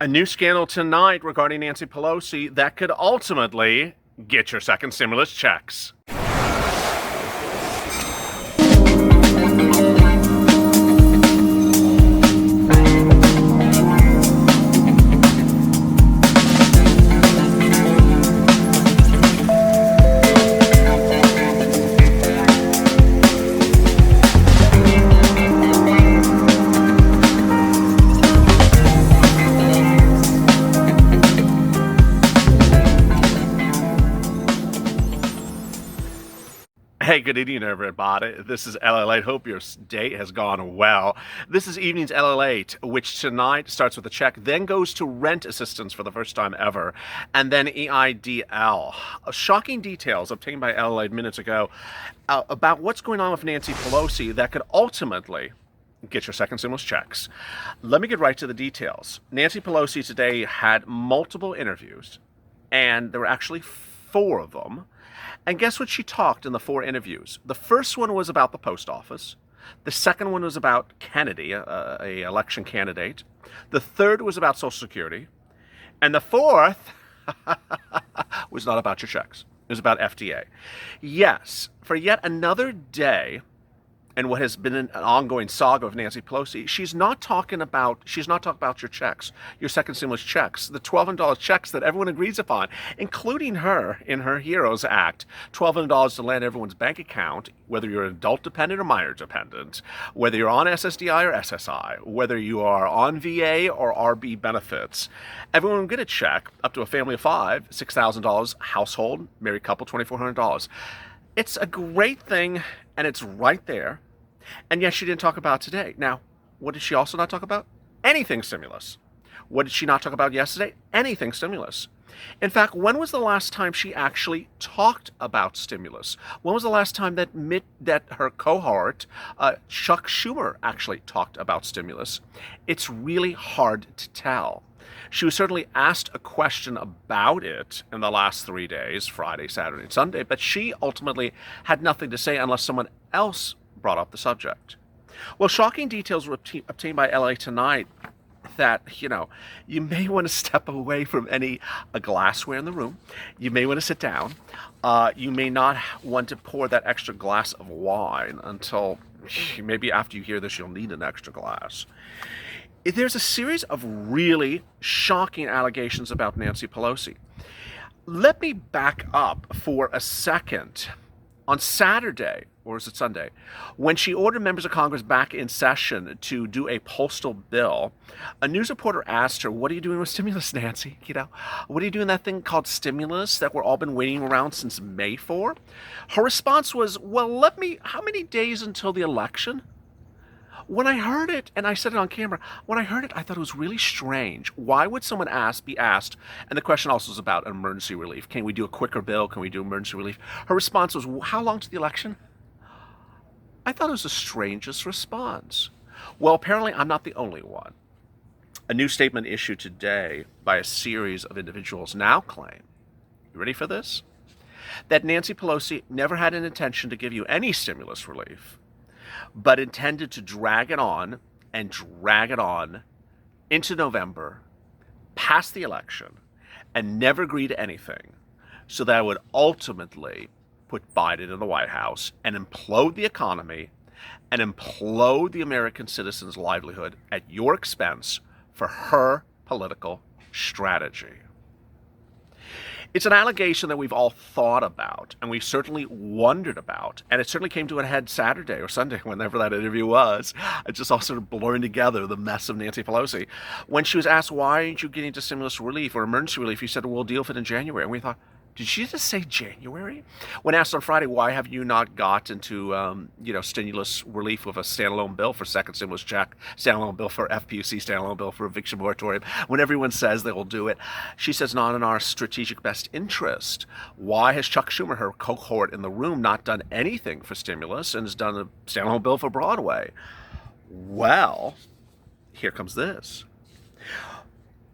A new scandal tonight regarding Nancy Pelosi that could ultimately get your second stimulus checks. Hey, good evening, everybody. This is LALATE. Hope your day has gone well. This is evening's LALATE, which tonight starts with a check, then goes to rent assistance for the first time ever, and then EIDL. Shocking details obtained by LALATE minutes ago about what's going on with Nancy Pelosi that could ultimately get your second stimulus checks. Let me get right to the details. Nancy Pelosi today had multiple interviews, and there were actually 4 of them. And guess what she talked in the 4 interviews? The first one was about the post office. The second one was about Kennedy, a election candidate. The third was about Social Security. And the fourth was not about your checks. It was about FDA. Yes, for yet another day, and what has been an ongoing saga of Nancy Pelosi, she's not talking about your checks, your second stimulus checks, the $1,200 checks that everyone agrees upon, including her in her HEROES Act, $1,200 to land everyone's bank account, whether you're an adult dependent or minor dependent, whether you're on SSDI or SSI, whether you are on VA or RB benefits. Everyone will get a check up to a family of 5, $6,000, household, married couple, $2,400. It's a great thing, and it's right there. And yet she didn't talk about today. Now, what did she also not talk about? Anything stimulus. What did she not talk about yesterday? Anything stimulus. In fact, when was the last time she actually talked about stimulus? When was the last time that her cohort, Chuck Schumer, actually talked about stimulus? It's really hard to tell. She was certainly asked a question about it in the last 3 days, Friday, Saturday, and Sunday, but she ultimately had nothing to say unless someone else brought up the subject. Well, shocking details were obtained by LA tonight that, you may want to step away from any glassware in the room. You may want to sit down. You may not want to pour that extra glass of wine until maybe after you hear this, you'll need an extra glass. There's a series of really shocking allegations about Nancy Pelosi. Let me back up for a second. On Saturday, or is it Sunday, when she ordered members of Congress back in session to do a postal bill, a news reporter asked her, "What are you doing with stimulus, Nancy? What are you doing that thing called stimulus that we're all been waiting around since May for?" Her response was, "Well, how many days until the election?" When I heard it, and I said it on camera, when I heard it, I thought it was really strange. Why would someone be asked, and the question also was about emergency relief. Can we do a quicker bill? Can we do emergency relief? Her response was, how long to the election? I thought it was the strangest response. Well, apparently I'm not the only one. A new statement issued today by a series of individuals now claim, you ready for this? That Nancy Pelosi never had an intention to give you any stimulus relief, but intended to drag it on into November, past the election, and never agree to anything, so that it would ultimately put Biden in the White House and implode the economy and implode the American citizens' livelihood at your expense for her political strategy. It's an allegation that we've all thought about, and we've certainly wondered about, and it certainly came to a head Saturday or Sunday, whenever that interview was. It just all sort of blurring together, the mess of Nancy Pelosi. When she was asked, why aren't you getting to stimulus relief or emergency relief, she said, we'll deal with it in January. And we thought, did she just say January? When asked on Friday, why have you not gotten to, stimulus relief with a standalone bill for second stimulus check, standalone bill for FPUC, standalone bill for eviction moratorium, when everyone says they will do it, she says, not in our strategic best interest. Why has Chuck Schumer, her cohort in the room, not done anything for stimulus and has done a standalone bill for Broadway? Well, here comes this.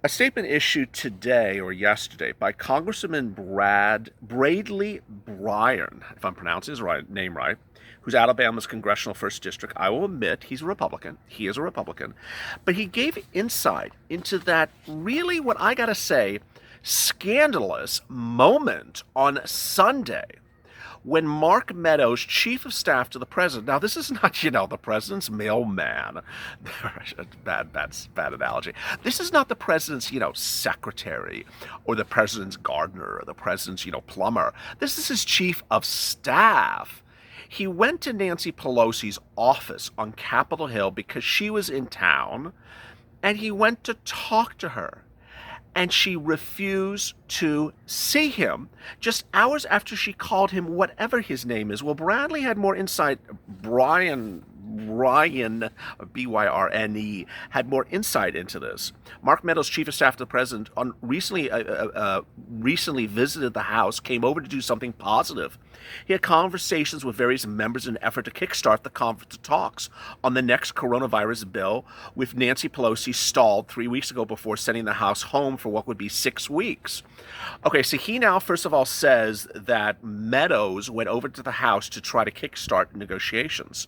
A statement issued today or yesterday by Congressman Bradley Bryan, if I'm pronouncing his name right, who's Alabama's congressional 1st District. I will admit he's a Republican. He is a Republican. But he gave insight into that really, what I gotta say, scandalous moment on Sunday when Mark Meadows, chief of staff to the president, now this is not, the president's mailman. That's bad analogy. This is not the president's, secretary, or the president's gardener, or the president's, plumber. This is his chief of staff. He went to Nancy Pelosi's office on Capitol Hill because she was in town, and he went to talk to her. And she refused to see him just hours after she called him whatever his name is. Well, Bradley had more insight. Brian, B-Y-R-N-E, had more insight into this. Mark Meadows, chief of staff to the president, recently visited the House, came over to do something positive. He had conversations with various members in an effort to kickstart the conference of talks on the next coronavirus bill, with Nancy Pelosi stalled 3 weeks ago before sending the House home for what would be 6 weeks. Okay, so he now, first of all, says that Meadows went over to the House to try to kickstart negotiations.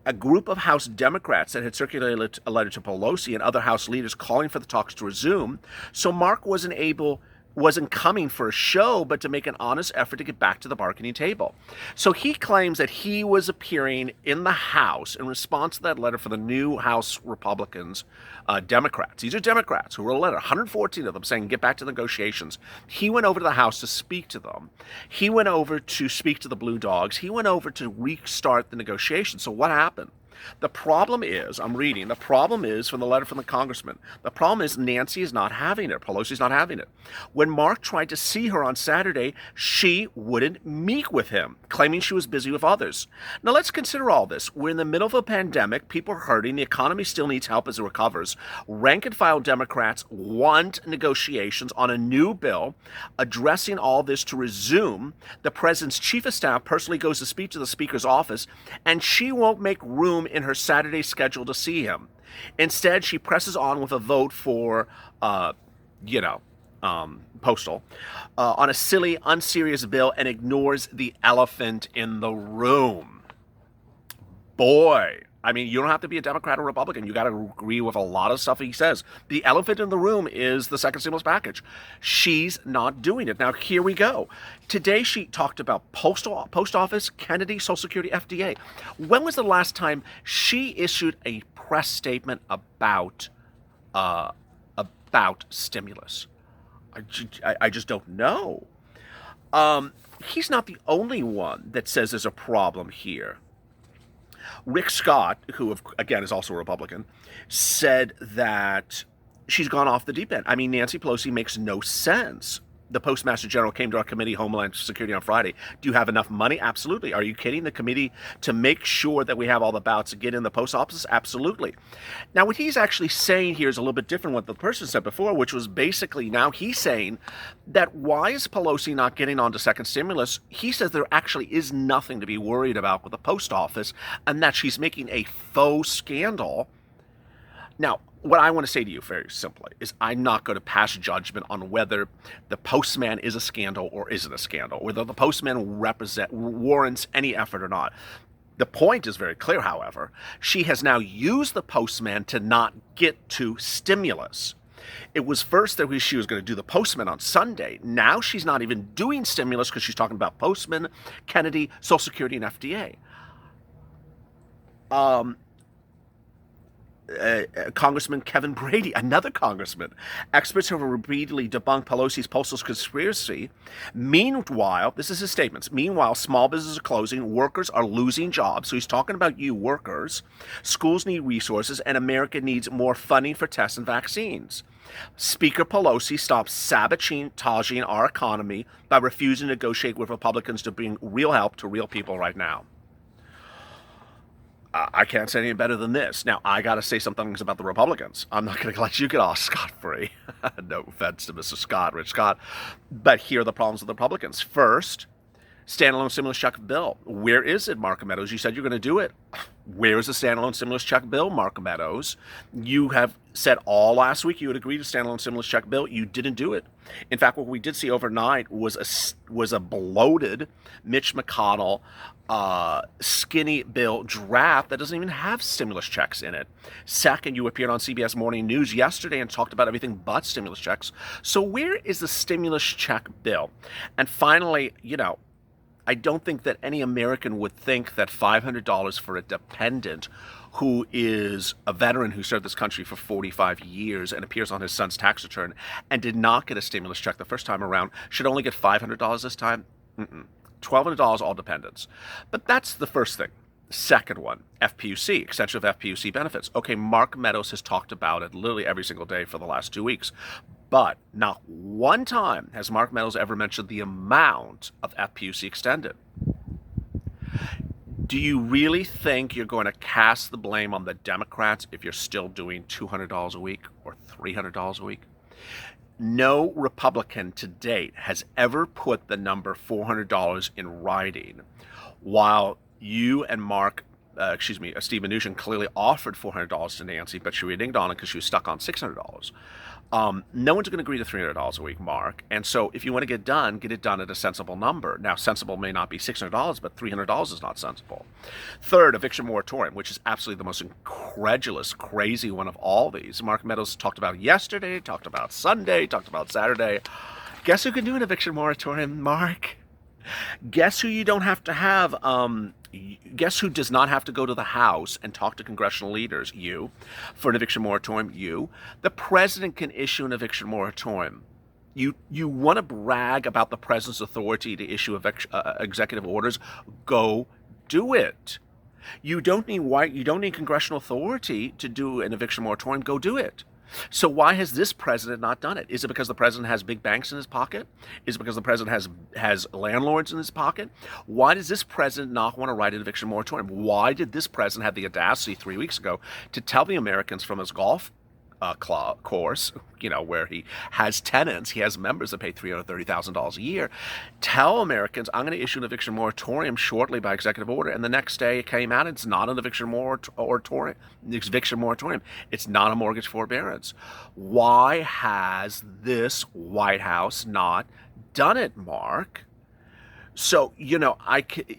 A group of House Democrats that had circulated a letter to Pelosi and other House leaders calling for the talks to resume, so Mark wasn't coming for a show, but to make an honest effort to get back to the bargaining table. So he claims that he was appearing in the House in response to that letter for the new House Republicans, Democrats. These are Democrats who wrote a letter, 114 of them, saying get back to negotiations. He went over to the House to speak to them. He went over to speak to the Blue Dogs. He went over to restart the negotiations. So what happened? The problem is, I'm reading, the problem is from the letter from the congressman. The problem is Nancy is not having it. Pelosi's not having it. When Mark tried to see her on Saturday, she wouldn't meet with him, claiming she was busy with others. Now let's consider all this. We're in the middle of a pandemic. People are hurting. The economy still needs help as it recovers. Rank and file Democrats want negotiations on a new bill addressing all this to resume. The president's chief of staff personally goes to speak to the speaker's office, and she won't make room in her Saturday schedule to see him. Instead, she presses on with a vote for, postal, on a silly, unserious bill and ignores the elephant in the room. Boy, I mean, you don't have to be a Democrat or Republican. You got to agree with a lot of stuff he says. The elephant in the room is the second stimulus package. She's not doing it. Now, here we go. Today, she talked about post office, Kennedy, Social Security, FDA. When was the last time she issued a press statement about stimulus? I just don't know. He's not the only one that says there's a problem here. Rick Scott, who again is also a Republican, said that she's gone off the deep end. I mean, Nancy Pelosi makes no sense. The Postmaster General came to our committee, Homeland Security, on Friday. Do you have enough money? Absolutely. Are you kidding? The committee to make sure that we have all the ballots to get in the post office? Absolutely. Now, what he's actually saying here is a little bit different than what the person said before, which was basically now he's saying that why is Pelosi not getting on to second stimulus? He says there actually is nothing to be worried about with the post office, and that she's making a faux scandal. Now, what I want to say to you very simply is I'm not going to pass judgment on whether the postman is a scandal or isn't a scandal, whether the postman warrants any effort or not. The point is very clear, however. She has now used the postman to not get to stimulus. It was first that she was going to do the postman on Sunday. Now she's not even doing stimulus because she's talking about postman, Kennedy, Social Security, and FDA. Congressman Kevin Brady, another congressman. Experts have repeatedly debunked Pelosi's postal conspiracy. Meanwhile, this is his statements. Meanwhile, small businesses are closing, workers are losing jobs. So he's talking about you workers. Schools need resources, and America needs more funding for tests and vaccines. Speaker Pelosi stops sabotaging our economy by refusing to negotiate with Republicans to bring real help to real people right now. I can't say any better than this. Now, I got to say some things about the Republicans. I'm not going to let you get off scot-free. No offense to Mr. Scott, Rich Scott. But here are the problems with the Republicans. First, standalone stimulus check bill. Where is it, Mark Meadows? You said you're going to do it. Where is the standalone stimulus check bill, Mark Meadows? You have said all last week you would agree to standalone stimulus check bill. You didn't do it. In fact, what we did see overnight was a bloated Mitch McConnell skinny bill draft that doesn't even have stimulus checks in it. Second, you appeared on CBS Morning News yesterday and talked about everything but stimulus checks. So where is the stimulus check bill? And finally, I don't think that any American would think that $500 for a dependent who is a veteran who served this country for 45 years and appears on his son's tax return and did not get a stimulus check the first time around should only get $500 this time. $1,200 all dependents. But that's the first thing. Second one, FPUC, extension of FPUC benefits. Okay, Mark Meadows has talked about it literally every single day for the last 2 weeks. But not one time has Mark Meadows ever mentioned the amount of FPUC extended. Do you really think you're going to cast the blame on the Democrats if you're still doing $200 a week or $300 a week? No Republican to date has ever put the number $400 in writing, while you and Steve Mnuchin clearly offered $400 to Nancy, but she reneged on it because she was stuck on $600. No one's going to agree to $300 a week, Mark. And so if you want to get it done at a sensible number. Now, sensible may not be $600, but $300 is not sensible. Third, eviction moratorium, which is absolutely the most incredulous, crazy one of all these. Mark Meadows talked about yesterday, talked about Sunday, talked about Saturday. Guess who can do an eviction moratorium, Mark? Guess who you don't have to have, guess who does not have to go to the House and talk to congressional leaders? You. For an eviction moratorium, you. The president can issue an eviction moratorium. You want to brag about the president's authority to issue executive orders? Go do it. You don't need congressional authority to do an eviction moratorium. Go do it. So why has this president not done it? Is it because the president has big banks in his pocket? Is it because the president has landlords in his pocket? Why does this president not want to write an eviction moratorium? Why did this president have the audacity 3 weeks ago to tell the Americans from his golf course, where he has tenants, he has members that pay $330,000 a year, tell Americans, I'm going to issue an eviction moratorium shortly by executive order, and the next day it came out, it's not an eviction moratorium. It's not a mortgage forbearance. Why has this White House not done it, Mark? So,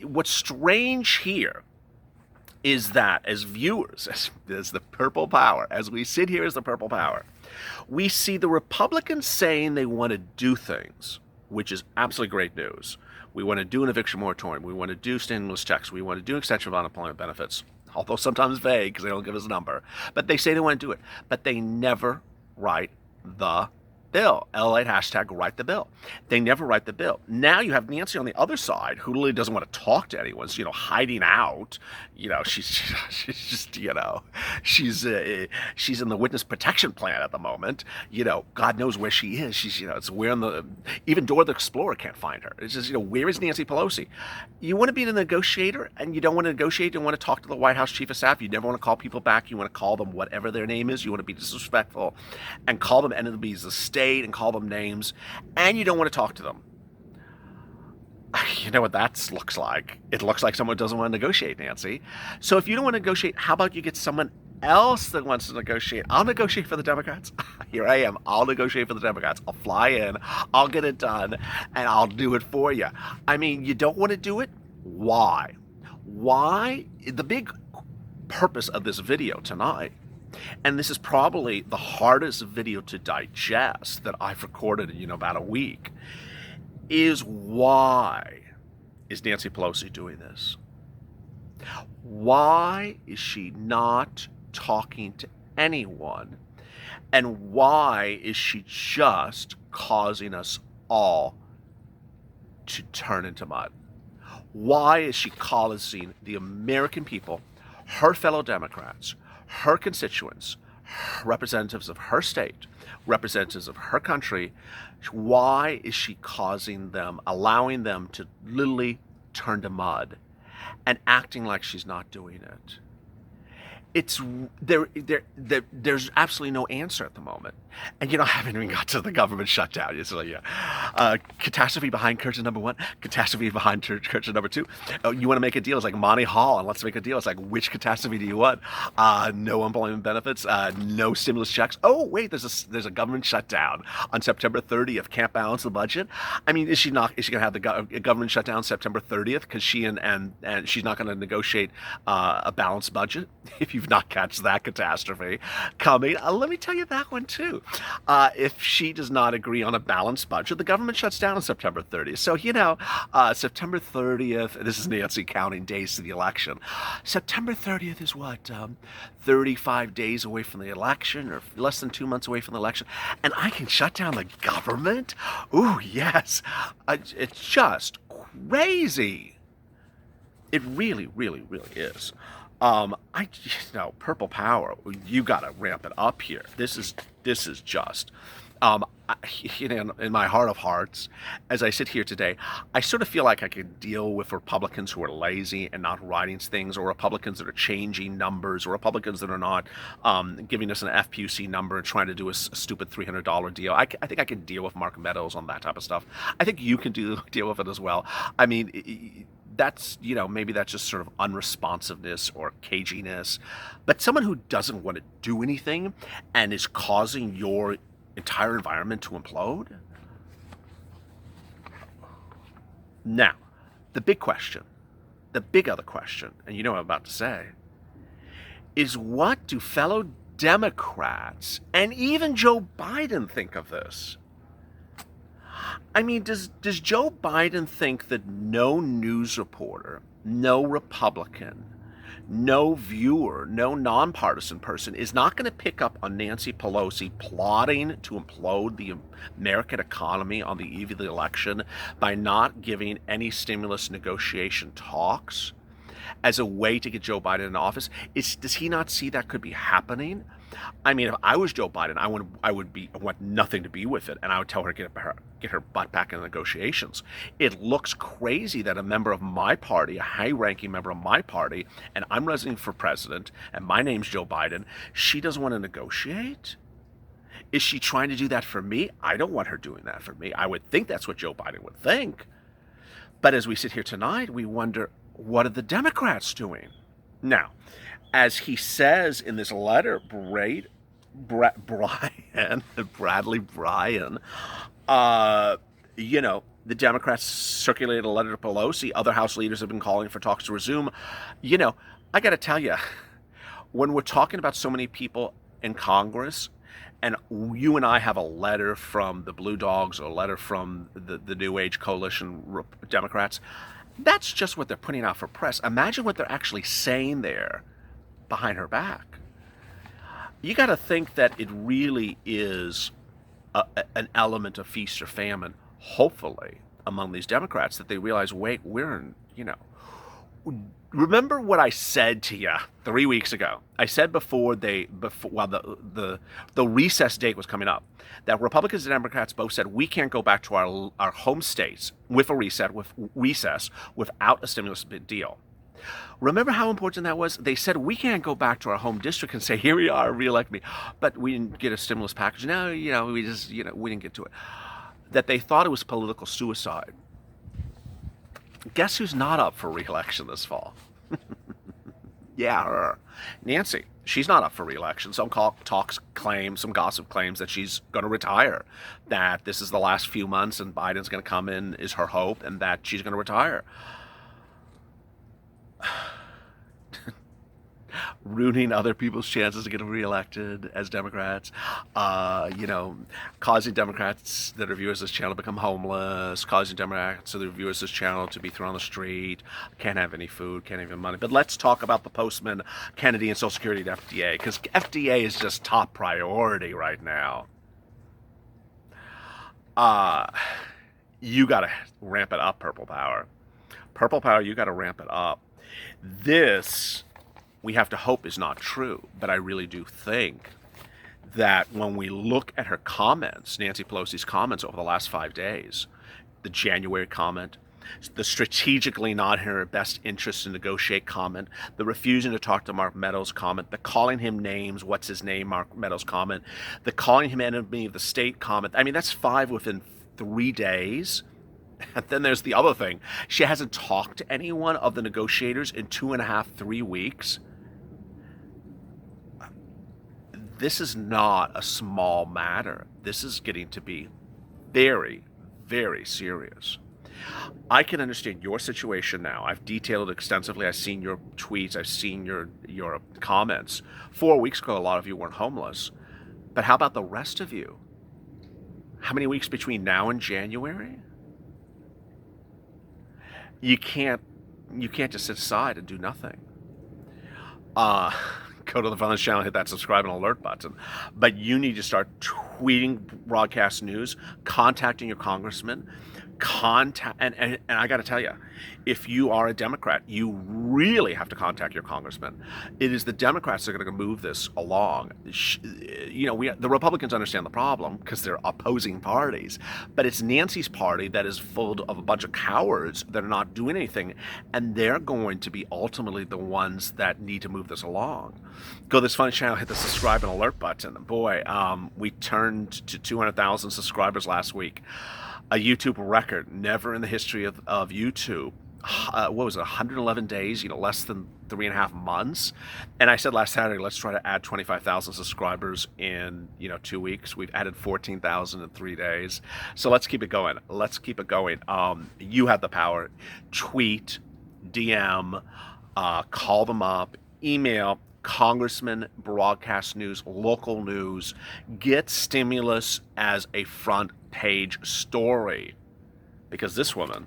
what's strange here is that as viewers, as the purple power, as we sit here as the purple power, we see the Republicans saying they want to do things, which is absolutely great news. We want to do an eviction moratorium. We want to do stimulus checks. We want to do extension of unemployment benefits, although sometimes vague because they don't give us a number. But they say they want to do it. But they never write the bill. LALATE hashtag write the bill. They never write the bill. Now you have Nancy on the other side who really doesn't want to talk to anyone. She's, hiding out. She's just, she's in the witness protection plan at the moment. God knows where she is. She's, it's where even Dora the Explorer can't find her. It's just, where is Nancy Pelosi? You want to be a negotiator and you don't want to negotiate. You want to talk to the White House chief of staff. You never want to call people back. You want to call them whatever their name is. You want to be disrespectful and call them enemies of the state and call them names, and you don't want to talk to them. You know what that looks like? It looks like someone doesn't want to negotiate, Nancy. So if you don't want to negotiate, how about you get someone else that wants to negotiate? I'll negotiate for the Democrats. Here I am. I'll negotiate for the Democrats. I'll fly in. I'll get it done, and I'll do it for you. I mean, you don't want to do it? Why? Why? The big purpose of this video tonight, and this is probably the hardest video to digest that I've recorded in, about a week, is why is Nancy Pelosi doing this? Why is she not talking to anyone? And why is she just causing us all to turn into mud? Why is she causing the American people, her fellow Democrats, her constituents, representatives of her state, representatives of her country, why is she causing them, allowing them to literally turn to mud and acting like she's not doing it? it's there's absolutely no answer at the moment. And I haven't even got to the government shutdown. It's like, catastrophe behind curtain number one, catastrophe behind curtain number two. Oh, you want to make a deal? It's like Monty Hall, and let's make a deal. It's like, which catastrophe do you want? No employment benefits, no stimulus checks. Oh wait, there's a government shutdown on September 30th. Can't balance the budget. I mean, is she going to have the government shutdown September 30th because she and she's not going to negotiate a balanced budget? If you've not catched that catastrophe coming, let me tell you that one too. If she does not agree on a balanced budget, the government shuts down on September 30th. So, September 30th, this is Nancy counting days to the election. September 30th is what, 35 days away from the election, or less than 2 months away from the election, and I can shut down the government? Ooh, yes. It's just crazy. It really, really, really is. Purple power, you got to ramp it up here. This is just, in my heart of hearts, as I sit here today, I sort of feel like I could deal with Republicans who are lazy and not writing things, or Republicans that are changing numbers, or Republicans that are not giving us an FPUC number and trying to do a stupid $300 deal. I think I can deal with Mark Meadows on that type of stuff. I think you can deal with it as well. I mean, that's, maybe that's just sort of unresponsiveness or caginess. But someone who doesn't want to do anything and is causing your entire environment to implode? Now, the big question, the big other question, and you know what I'm about to say, is what do fellow Democrats and even Joe Biden think of this? I mean, does Joe Biden think that no news reporter, no Republican, no viewer, no nonpartisan person is not going to pick up on Nancy Pelosi plotting to implode the American economy on the eve of the election by not giving any stimulus negotiation talks as a way to get Joe Biden in office? Does he not see that could be happening? I mean, if I was Joe Biden, I want nothing to be with it, and I would tell her to get her butt back in the negotiations. It looks crazy that a member of my party, a high-ranking member of my party, and I'm running for president, and my name's Joe Biden, she doesn't want to negotiate? Is she trying to do that for me? I don't want her doing that for me. I would think that's what Joe Biden would think. But as we sit here tonight, we wonder, what are the Democrats doing? Now, as he says in this letter, Bradley Bryan, the Democrats circulated a letter to Pelosi. Other House leaders have been calling for talks to resume. I got to tell you, when we're talking about so many people in Congress, and you and I have a letter from the Blue Dogs or a letter from the New Age Coalition Democrats, that's just what they're putting out for press. Imagine what they're actually saying there behind her back. You got to think that it really is an element of feast or famine, hopefully, among these Democrats, that they realize, wait, we're in, remember what I said to you 3 weeks ago? I said before the recess date was coming up, that Republicans and Democrats both said we can't go back to our home states with a recess without a stimulus deal. Remember how important that was? They said we can't go back to our home district and say, here we are, reelect me, but we didn't get a stimulus package. No, we didn't get to it. That they thought it was political suicide. Guess who's not up for re-election this fall? Yeah, her. Nancy. She's not up for re-election. Some gossip claims that she's going to retire, that this is the last few months and Biden's going to come in is her hope, and that she's going to retire. Ruining other people's chances to get reelected as Democrats, causing Democrats that are viewers of this channel to become homeless, causing Democrats that are viewers of this channel to be thrown on the street, can't have any food, can't have any money. But let's talk about the Postman, Kennedy, and Social Security at FDA, because FDA is just top priority right now. You got to ramp it up, Purple Power. Purple Power, you got to ramp it up. This, we have to hope, is not true, but I really do think that when we look at her comments, Nancy Pelosi's comments over the last 5 days, the January comment, The strategically not in her best interest to negotiate comment, the refusing to talk to Mark Meadows comment, the calling him names, what's his name, Mark Meadows comment, the calling him enemy of the state comment. I mean, that's 5 within 3 days. And then there's the other thing. She hasn't talked to anyone of the negotiators in 2.5, 3 weeks. This is not a small matter. This is getting to be very, very serious. I can understand your situation now. I've detailed it extensively. I've seen your tweets. I've seen your comments. 4 weeks ago, a lot of you weren't homeless. But how about the rest of you? How many weeks between now and January? You can't just sit aside and do nothing. Go to the Violence Channel, hit that subscribe and alert button. But you need to start tweeting broadcast news, contacting your congressman, and I got to tell you, if you are a Democrat, you really have to contact your congressman. It is the Democrats that are going to move this along. You know, the Republicans understand the problem because they're opposing parties, but it's Nancy's party that is full of a bunch of cowards that are not doing anything, and they're going to be ultimately the ones that need to move this along. Go to this fun channel, hit the subscribe and alert button. Boy, we turned to 200,000 subscribers last week. A YouTube record, never in the history of YouTube. What was it, 111 days, less than 3.5 months. And I said last Saturday, let's try to add 25,000 subscribers in, 2 weeks. We've added 14,000 in 3 days. So let's keep it going. Let's keep it going. You have the power. Tweet, DM, call them up, email, congressman, broadcast news, local news. Get stimulus as a front page story, because this woman,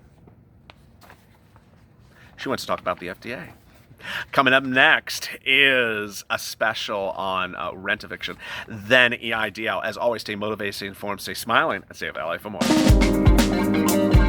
she wants to talk about the FDA. Coming up next is a special on rent eviction, then EIDL. As always, stay motivated, stay informed, stay smiling, and stay at LA for more.